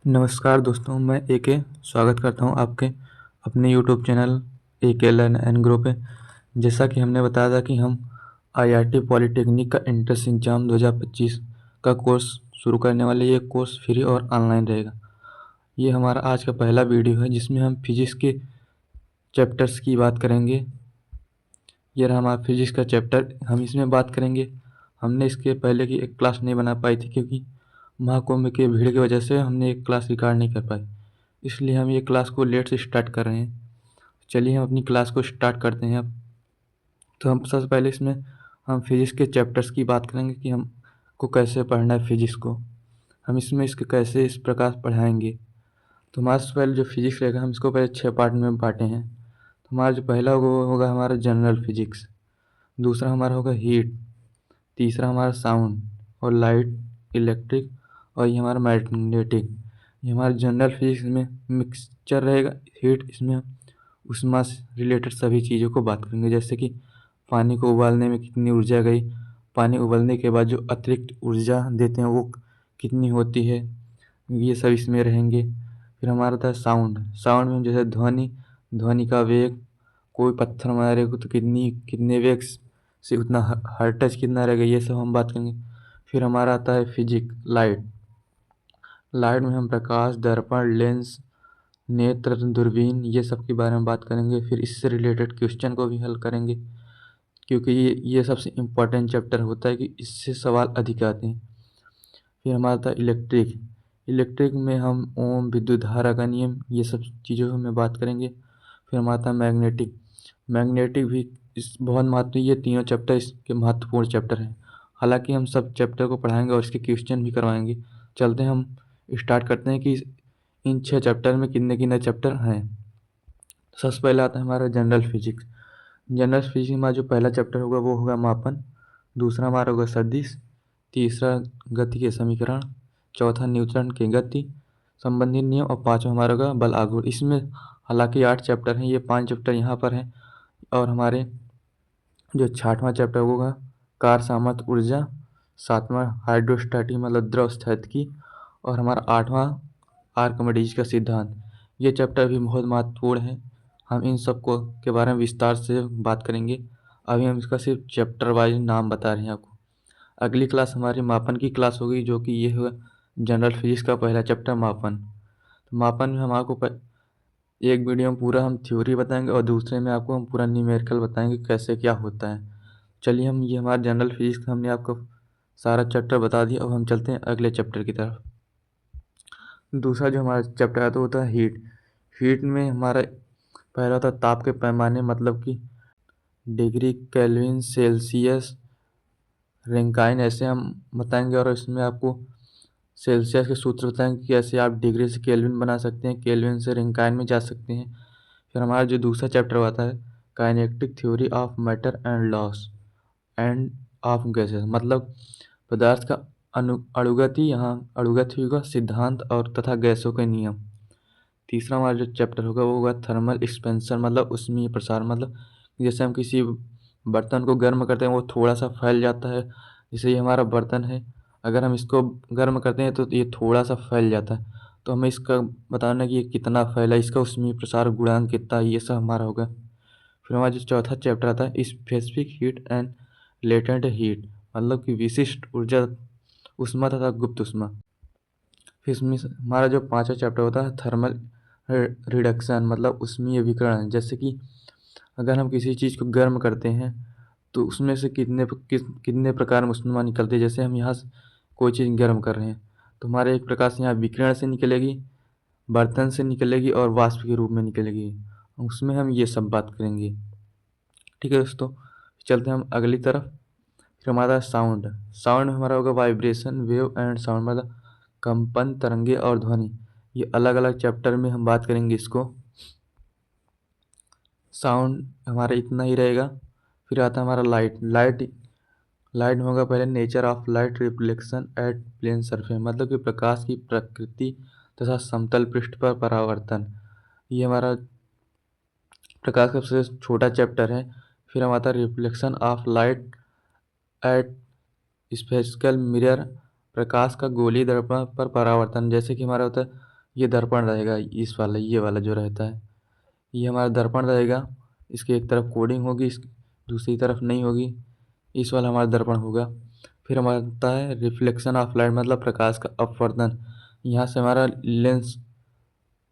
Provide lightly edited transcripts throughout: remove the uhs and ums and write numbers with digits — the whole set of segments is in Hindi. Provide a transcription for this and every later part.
नमस्कार दोस्तों, मैं एके स्वागत करता हूं आपके अपने YouTube channel AK learn and grow पे। जैसा कि हमने बताया था कि हम आईआईटी पॉलिटेक्निक का एंट्रेंस एग्ज़ाम 2025 का कोर्स शुरू करने वाले। ये कोर्स फ्री और ऑनलाइन रहेगा। ये हमारा आज का पहला वीडियो है जिसमें हम फिजिक्स के चैप्टर्स की बात करेंगे। ये रहा हमारा फिजिक्स का चैप्टर, हम इसमें बात करेंगे। हमने इसके पहले की एक क्लास नहीं बना पाई थी क्योंकि महाकुंभ के भीड़ की वजह से हमने एक क्लास रिकॉर्ड नहीं कर पाई, इसलिए हम ये क्लास को लेट से स्टार्ट कर रहे हैं। चलिए हम अपनी क्लास को स्टार्ट करते हैं अब। तो हम सबसे पहले इसमें हम फिजिक्स के चैप्टर्स की बात करेंगे कि हमको कैसे पढ़ना है फिजिक्स को, हम इसमें इसके कैसे इस प्रकार पढ़ाएंगे। तो हमारे से पहले जो फिजिक्स रहेगा हम इसको पहले 6 पार्ट में बांटे हैं। तो हमारा जो पहला होगा वो होगा हमारा जनरल फिजिक्स, दूसरा हमारा होगा हीट, तीसरा हमारा साउंड और लाइट, इलेक्ट्रिक और ये हमारा मैग्नेटिक। ये हमारा जनरल फिजिक्स में मिक्सचर रहेगा। हीट, इसमें ऊष्मा से रिलेटेड सभी चीज़ों को बात करेंगे, जैसे कि पानी को उबालने में कितनी ऊर्जा गई, पानी उबलने के बाद जो अतिरिक्त ऊर्जा देते हैं वो कितनी होती है, ये सब इसमें रहेंगे। फिर हमारा था साउंड। साउंड में जैसे ध्वनि, ध्वनि का वेग, कोई पत्थर मारेगा तो कितने वेग से उतना हर्ट्ज कितना रहेगा, ये सब हम बात करेंगे। फिर हमारा आता है फिजिक लाइट। लाइट में हम प्रकाश, दर्पण, लेंस, नेत्र, दूरबीन, ये सब के बारे में बात करेंगे। फिर इससे रिलेटेड क्वेश्चन को भी हल करेंगे क्योंकि ये सबसे इम्पोर्टेंट चैप्टर होता है कि इससे सवाल अधिक आते हैं। फिर हमारा था इलेक्ट्रिक। इलेक्ट्रिक में हम ओम, विद्युत धारा का नियम, ये सब चीज़ों में बात करेंगे। फिर हमारा था मैग्नेटिक। मैग्नेटिक भी इस बहुत महत्व, ये तीनों चैप्टर इसके महत्वपूर्ण चैप्टर हैं। हालांकि हम सब चैप्टर को पढ़ाएंगे और इसके क्वेश्चन भी करवाएंगे। चलते हैं हम स्टार्ट करते हैं कि इन 6 चैप्टर में कितने कितने चैप्टर हैं। सबसे पहले आता है हमारा जनरल फिजिक्स। जनरल फिजिक्स में हमारा जो पहला चैप्टर होगा वो होगा मापन, दूसरा हमारा होगा सदिश, तीसरा गति के समीकरण, चौथा न्यूटन के गति संबंधी नियम और पांचवा हमारा होगा बल आघूर्ण। इसमें हालांकि 8 चैप्टर हैं, ये 5 चैप्टर यहाँ पर हैं और हमारे जो छठवां चैप्टर होगा कार सामर्थ्य ऊर्जा, सातवां हाइड्रोस्टैटिक मतलब द्रव स्थैतिकी और हमारा आठवां आर्किमिडीज का सिद्धांत। ये चैप्टर भी बहुत महत्वपूर्ण है, हम इन सब को के बारे में विस्तार से बात करेंगे। अभी हम इसका सिर्फ चैप्टर वाइज नाम बता रहे हैं आपको। अगली क्लास हमारी मापन की क्लास होगी, जो कि ये है जनरल फिजिक्स का पहला चैप्टर मापन। तो मापन में हम आपको एक वीडियो में पूरा हम थ्योरी बताएंगे और दूसरे में आपको हम पूरा न्यूमेरिकल बताएंगे कैसे क्या होता है। चलिए हम ये हमारा जनरल फिजिक्स हमने आपको सारा चैप्टर बता दिया। अब हम चलते हैं अगले चैप्टर की तरफ। दूसरा जो हमारा चैप्टर आता है वो होता है हीट। हीट में हमारा पहला होता है ताप के पैमाने, मतलब कि डिग्री, केल्विन, सेल्सियस, रेंकाइन, ऐसे हम बताएंगे। और इसमें आपको सेल्सियस के सूत्र बताएंगे कि कैसे आप डिग्री से केल्विन बना सकते हैं, केल्विन से रेंकाइन में जा सकते हैं। फिर हमारा जो दूसरा चैप्टर आता है kinetic theory of matter and loss end of gases, मतलब पदार्थ का अणुगति, यहाँ अणुगति का सिद्धांत और तथा गैसों के नियम। तीसरा हमारा जो चैप्टर होगा वो होगा थर्मल एक्सपेंशन, मतलब ऊष्मीय प्रसार, मतलब जैसे हम किसी बर्तन को गर्म करते हैं वो थोड़ा सा फैल जाता है। जैसे ये हमारा बर्तन है, अगर हम इसको गर्म करते हैं तो ये थोड़ा सा फैल जाता है, तो हमें इसका बताना कि ये कितना फैला, इसका ऊष्मीय प्रसार गुणांक कितना है, ये सब हमारा होगा। फिर हमारा जो चौथा चैप्टर आता है specific heat and latent heat, मतलब कि विशिष्ट ऊर्जा ऊष्मा तथा गुप्त ऊष्मा। फिर इसमें हमारा जो पांचवा चैप्टर होता है थर्मल रिडक्शन, मतलब ऊष्मीय विकिरण। जैसे कि अगर हम किसी चीज़ को गर्म करते हैं तो उसमें से कितने प्रकार में ऊष्मा निकलती है। जैसे हम यहाँ से कोई चीज़ गर्म कर रहे हैं तो हमारे एक प्रकार से यहाँ विकिरण से निकलेगी, बर्तन से निकलेगी और वाष्प के रूप में निकलेगी। उसमें हम ये सब बात करेंगे। ठीक है दोस्तों, चलते हैं हम अगली तरफ। फिर हमारा साउंड। साउंड में हमारा होगा वाइब्रेशन, वेव एंड साउंड, मतलब कंपन, तरंगे और ध्वनि। ये अलग अलग चैप्टर में हम बात करेंगे इसको। साउंड हमारा इतना ही रहेगा। फिर आता है हमारा लाइट। लाइट में होगा पहले nature of light reflection at plane surface, मतलब कि प्रकाश की प्रकृति तथा समतल पृष्ठ पर परावर्तन। ये हमारा प्रकाश का सबसे छोटा चैप्टर है। फिर हम आता है reflection of light at spherical mirror, प्रकाश का गोलीय दर्पण पर परावर्तन। जैसे कि हमारा होता है ये दर्पण रहेगा, इस वाला ये वाला जो रहता है ये हमारा दर्पण रहेगा। इसकी एक तरफ कोडिंग होगी, इस दूसरी तरफ नहीं होगी, इस वाला हमारा दर्पण होगा। फिर हमारा आता है रिफ्लेक्शन ऑफ लाइट, मतलब प्रकाश का अपवर्तन। यहाँ से हमारा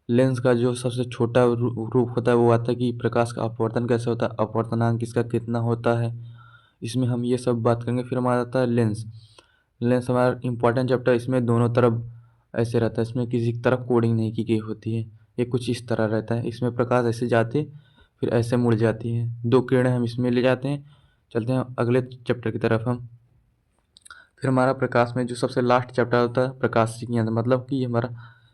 लेंस का जो सबसे छोटा रूप होता है वो आता है कि प्रकाश का अपवर्तन कैसे होता है, अपवर्तनांक इसका कितना होता है, इसमें हम ये सब बात करेंगे। फिर हमारा आता है लेंस। लेंस हमारा इंपॉर्टेंट चैप्टर, इसमें दोनों तरफ ऐसे रहता है, इसमें किसी तरफ कोडिंग नहीं की गई होती है, ये कुछ इस तरह रहता है। इसमें प्रकाश ऐसे जाती फिर ऐसे मुड़ जाती है, दो किरणें हम इसमें ले जाते हैं। चलते हैं अगले चैप्टर की तरफ हम। फिर हमारा प्रकाश में जो सबसे लास्ट चैप्टर होता है प्रकाशिक यंत्र, मतलब कि ये हमारा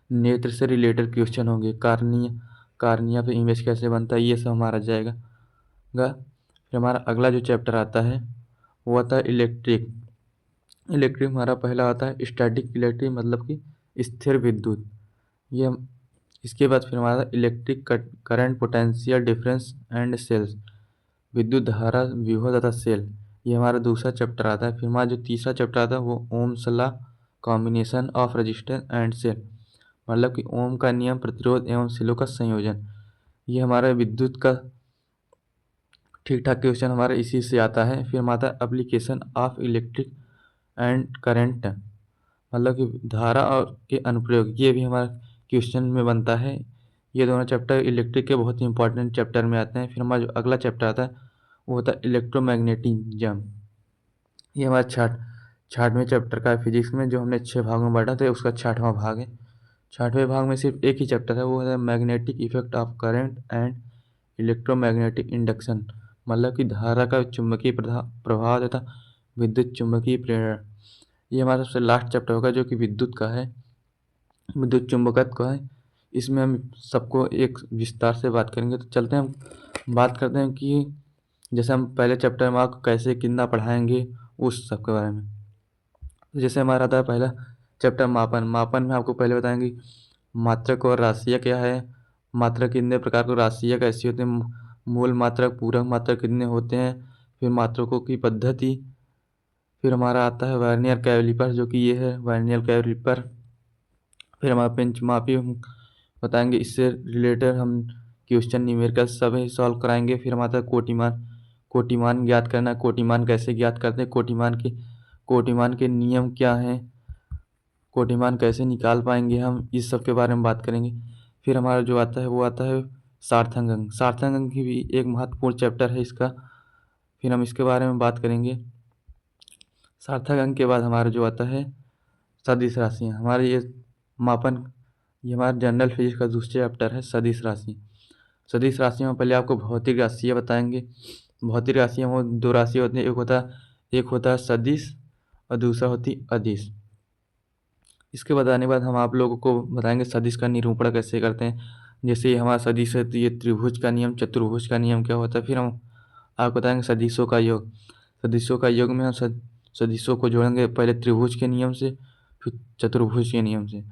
नेत्र से रिलेटेड क्वेश्चन होंगे। कार्निया पे इमेज कैसे बनता है, ये सब हमारा जाएगा। फिर हमारा अगला जो चैप्टर आता है वो आता है इलेक्ट्रिक। इलेक्ट्रिक हमारा पहला आता है स्टैटिक इलेक्ट्रिक, मतलब कि स्थिर विद्युत। ये इसके बाद फिर हमारा electric current, potential difference and cells, विद्युत धारा, विभव तथा सेल, ये हमारा दूसरा चैप्टर आता है। फिर हमारा जो तीसरा चैप्टर आता है वो Ohm's law, combination of resistance and cell, मतलब कि ओम का नियम, प्रतिरोध एवं सेलों का संयोजन। ये हमारा विद्युत का ठीक ठाक क्वेश्चन हमारा इसी से आता है। फिर हमारा application of electric and current, मतलब कि धारा और के अनुप्रयोग, ये भी हमारा क्वेश्चन में बनता है। ये दोनों चैप्टर इलेक्ट्रिक के बहुत ही इंपॉर्टेंट चैप्टर में आते हैं। फिर हमारा जो अगला चैप्टर आता है वो होता है इलेक्ट्रोमैग्नेटिज्म। ये हमारा छठवें चैप्टर का है फिजिक्स में, जो हमने 6 भागों में बांटा था, उसका 6वां भाग है। 6वें भाग में सिर्फ एक ही चैप्टर है, वो है magnetic effect of current and electromagnetic induction, मतलब कि धारा का चुंबकीय प्रभाव तथा विद्युत चुंबकीय प्रेरण। ये हमारा सबसे लास्ट चैप्टर होगा जो कि विद्युत का है, विद्युत चुंबकत्व का है। इसमें हम सबको एक विस्तार से बात करेंगे। तो चलते हैं हम बात करते हैं कि जैसे हम पहले चैप्टर में आपको कैसे कितना पढ़ाएंगे उस सब के बारे में। तो जैसे हमारा आता है पहला चैप्टर मापन। मापन में आपको पहले बताएंगे मात्रक और राशियाँ क्या है, मात्रक कितने प्रकार की, राशियाँ कैसी होती हैं, मूल मात्रक, पूरक मात्रक कितने होते हैं, फिर मात्रकों की पद्धति। फिर हमारा आता है वर्नियर कैलिपर, जो कि ये है वर्नियर कैलिपर। फिर हमारा पेंच मापी हम बताएंगे, इससे रिलेटेड हम क्वेश्चन न्यूमेरिकल सब ही सॉल्व कराएंगे। फिर हमारा आता है कोटिमान। कोटिमान ज्ञात करना, कोटिमान कैसे ज्ञात करते हैं, कोटिमान के नियम क्या हैं, कोटिमान कैसे निकाल पाएंगे हम, इस सब के बारे में बात करेंगे। फिर हमारा जो आता है वो आता है सार्थक अंक। सार्थक अंक की भी एक महत्वपूर्ण चैप्टर है इसका, फिर हम इसके बारे में बात करेंगे। सार्थक अंक के बाद हमारा जो आता है सदिश राशियाँ, हमारे ये मापन, ये हमारा जनरल फिजिक्स का दूसरा चैप्टर है सदिश राशि। सदिश राशियों में पहले आपको भौतिक राशियाँ बताएंगे। भौतिक राशियों में 2 राशि होती हैं, एक होता है सदिश और दूसरा होती अदिश। इसके बताने के बाद हम आप लोगों को बताएंगे सदिश का निरूपण कैसे करते हैं। जैसे हमारा सदिश है तो ये त्रिभुज का नियम, चतुर्भुज का नियम क्या होता है। फिर हम आपको बताएंगे सदिशों का योग। सदिशों का योग में हम सदिशों को जोड़ेंगे पहले त्रिभुज के नियम से, फिर चतुर्भुज के नियम से।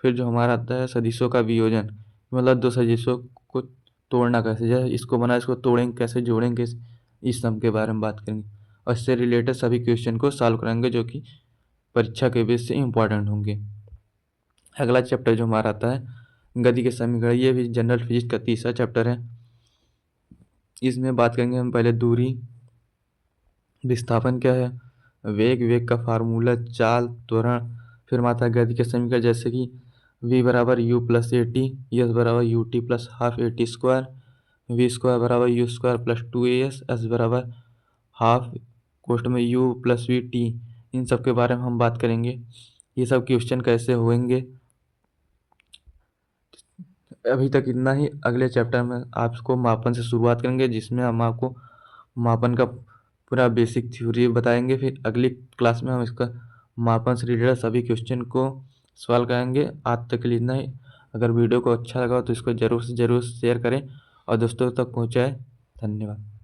फिर जो हमारा आता है सदिशों का वियोजन, मतलब 2 सदिशों को तोड़ना कैसे, जैसे इसको बना इसको तोड़ेंगे कैसे, जोड़ेंगे, इस सब के बारे में बात करेंगे। और इससे रिलेटेड सभी क्वेश्चन को सॉल्व करेंगे जो कि परीक्षा के बेस से इम्पोर्टेंट होंगे। अगला चैप्टर जो हमारा आता है गति के समीकरण, ये भी जनरल फिजिक्स का तीसरा चैप्टर है। इसमें बात करेंगे हम पहले दूरी, विस्थापन क्या है, वेग का फार्मूला, चाल, त्वरण। फिर माता गति के समीकरण जैसे कि v बराबर u plus A T, S बराबर U T plus half A T square, V square बराबर U square plus 2as, S बराबर हाफ कोष्ट में u प्लस वी टी। इन सब के बारे में हम बात करेंगे, ये सब क्वेश्चन कैसे होंगे। अभी तक इतना ही। अगले चैप्टर में आपको मापन से शुरुआत करेंगे, जिसमें हम आपको मापन का पूरा बेसिक थ्योरी बताएंगे। फिर अगली क्लास में हम इसका मापन से रिलेटेड सभी क्वेश्चन को सॉल्व करेंगे। आज तक के लिए इतना ही। अगर वीडियो को अच्छा लगा तो इसको ज़रूर से ज़रूर शेयर करें और दोस्तों तक पहुँचाएं। धन्यवाद।